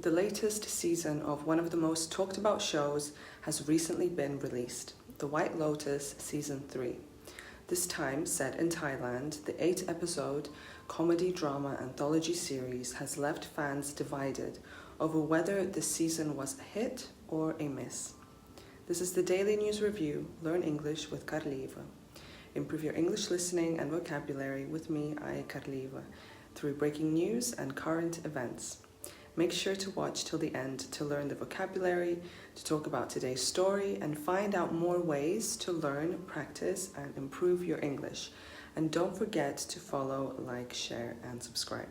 The latest season of one of the most talked about shows has recently been released, The White Lotus Season 3. This time set in Thailand, the 8-episode comedy-drama anthology series has left fans divided over whether the season was a hit or a miss. This is the Daily News Review, Learn English with Karlieva. Improve your English listening and vocabulary with me, Karlieva, through breaking news and current events. Make sure to watch till the end to learn the vocabulary, to talk about today's story, and find out more ways to learn, practice, and improve your English. And don't forget to follow, like, share, and subscribe.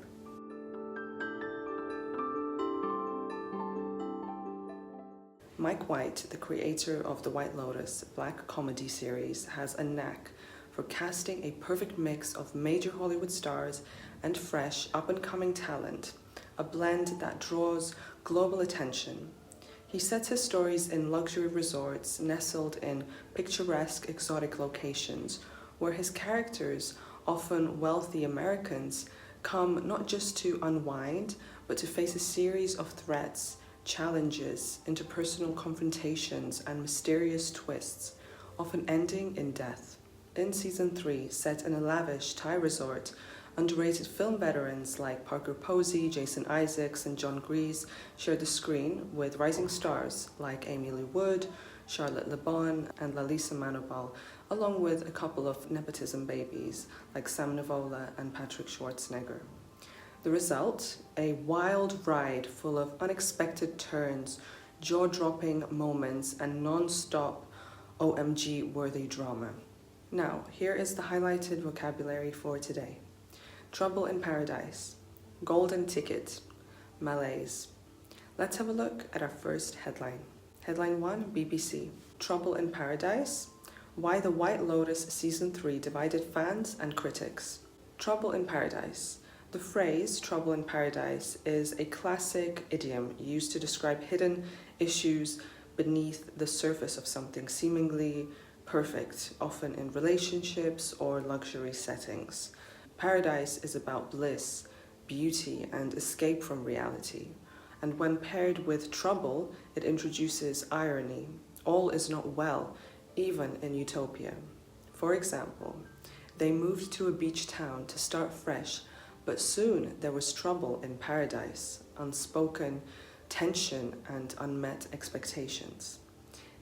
Mike White, the creator of the White Lotus black comedy series, has a knack for casting a perfect mix of major Hollywood stars and fresh, up-and-coming talent, a blend that draws global attention. He sets his stories in luxury resorts nestled in picturesque, exotic locations, where his characters, often wealthy Americans, come not just to unwind, but to face a series of threats, challenges, interpersonal confrontations, and mysterious twists, often ending in death. In Season 3, set in a lavish Thai resort, underrated film veterans like Parker Posey, Jason Isaacs, and John Grease shared the screen with rising stars like Amy Lou Wood, Charlotte Le Bon, and Lalisa Manobal, along with a couple of nepotism babies like Sam Nivola and Patrick Schwarzenegger. The result? A wild ride full of unexpected turns, jaw-dropping moments, and non-stop OMG-worthy drama. Now, here is the highlighted vocabulary for today. Trouble in Paradise, Golden Ticket, Malaise. Let's have a look at our first headline. Headline 1, BBC. Trouble in Paradise, Why the White Lotus Season 3 Divided Fans and Critics. Trouble in Paradise. The phrase trouble in paradise is a classic idiom used to describe hidden issues beneath the surface of something seemingly perfect, often in relationships or luxury settings. Paradise is about bliss, beauty, and escape from reality. And when paired with trouble, it introduces irony. All is not well, even in utopia. For example, they moved to a beach town to start fresh, but soon there was trouble in paradise, unspoken tension and unmet expectations.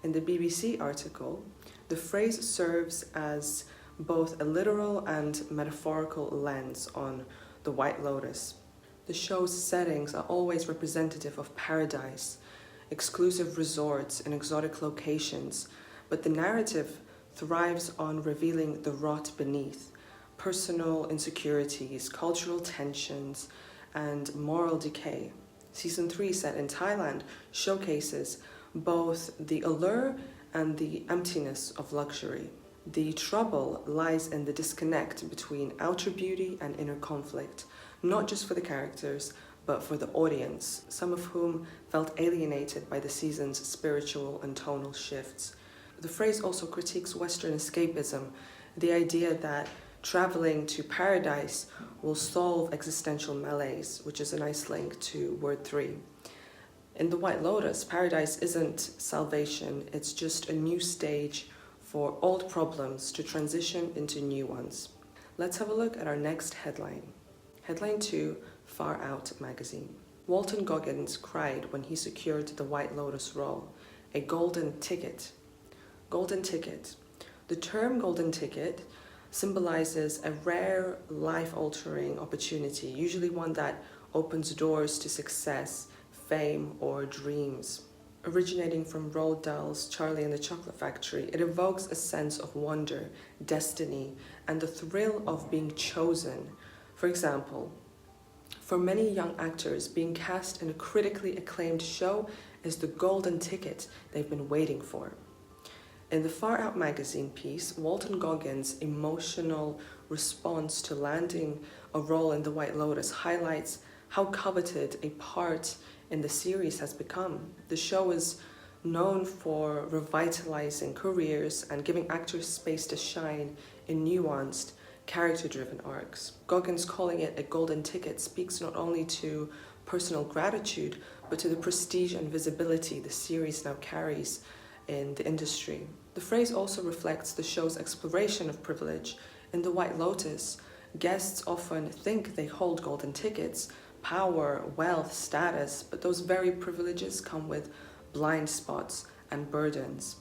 In the BBC article, the phrase serves as both a literal and metaphorical lens on the White Lotus. The show's settings are always representative of paradise, exclusive resorts and exotic locations, but the narrative thrives on revealing the rot beneath, personal insecurities, cultural tensions, and moral decay. Season 3, set in Thailand, showcases both the allure and the emptiness of luxury. The trouble lies in the disconnect between outer beauty and inner conflict, not just for the characters, but for the audience, some of whom felt alienated by the season's spiritual and tonal shifts. The phrase also critiques Western escapism, the idea that traveling to paradise will solve existential malaise, which is a nice link to word 3. In The White Lotus, paradise isn't salvation, it's just a new stage for old problems to transition into new ones. Let's have a look at our next headline. Headline 2, Far Out magazine. Walton Goggins cried when he secured the White Lotus role. A golden ticket. Golden ticket. The term golden ticket symbolizes a rare, life-altering opportunity, usually one that opens doors to success, fame, or dreams. Originating from Roald Dahl's Charlie and the Chocolate Factory, it evokes a sense of wonder, destiny, and the thrill of being chosen. For example, for many young actors, being cast in a critically acclaimed show is the golden ticket they've been waiting for. In the Far Out magazine piece, Walton Goggins' emotional response to landing a role in The White Lotus highlights how coveted a part in the series has become. The show is known for revitalizing careers and giving actors space to shine in nuanced, character-driven arcs. Goggins calling it a golden ticket speaks not only to personal gratitude, but to the prestige and visibility the series now carries in the industry. The phrase also reflects the show's exploration of privilege. In The White Lotus, guests often think they hold golden tickets, power, wealth, status, but those very privileges come with blind spots and burdens.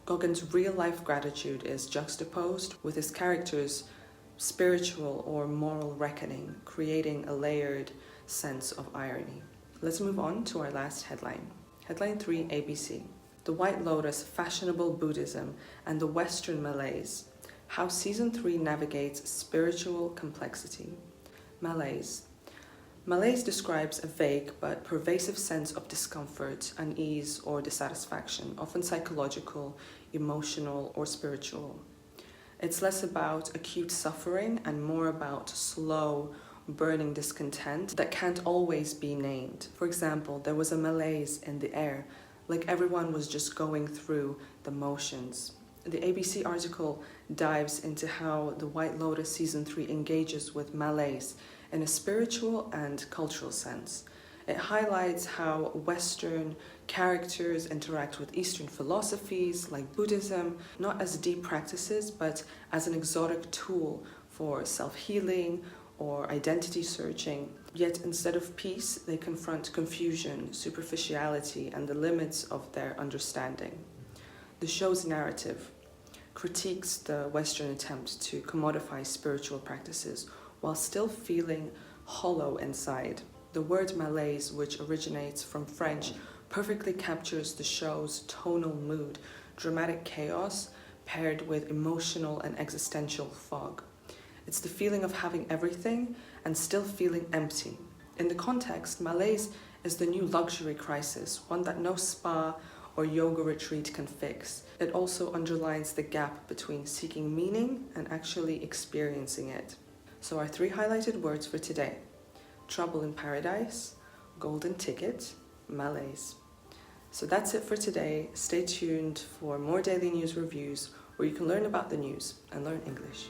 Gauguin's real-life gratitude is juxtaposed with his character's spiritual or moral reckoning, creating a layered sense of irony. Let's move on to our last headline. Headline 3, ABC. The White Lotus, Fashionable Buddhism and the Western Malaise. How Season 3 navigates spiritual complexity. Malaise. Malaise describes a vague but pervasive sense of discomfort, unease, or dissatisfaction, often psychological, emotional, or spiritual. It's less about acute suffering and more about slow, burning discontent that can't always be named. For example, there was a malaise in the air, like everyone was just going through the motions. The ABC article dives into how The White Lotus Season 3 engages with malaise in a spiritual and cultural sense. It highlights how Western characters interact with Eastern philosophies like Buddhism, not as deep practices, but as an exotic tool for self-healing or identity searching. Yet instead of peace, they confront confusion, superficiality, and the limits of their understanding. The show's narrative critiques the Western attempt to commodify spiritual practices while still feeling hollow inside. The word malaise, which originates from French, perfectly captures the show's tonal mood, dramatic chaos paired with emotional and existential fog. It's the feeling of having everything and still feeling empty. In the context, malaise is the new luxury crisis, one that no spa or yoga retreat can fix. It also underlines the gap between seeking meaning and actually experiencing it. So our 3 highlighted words for today: trouble in paradise, golden ticket, malaise. So that's it for today. Stay tuned for more daily news reviews where you can learn about the news and learn English.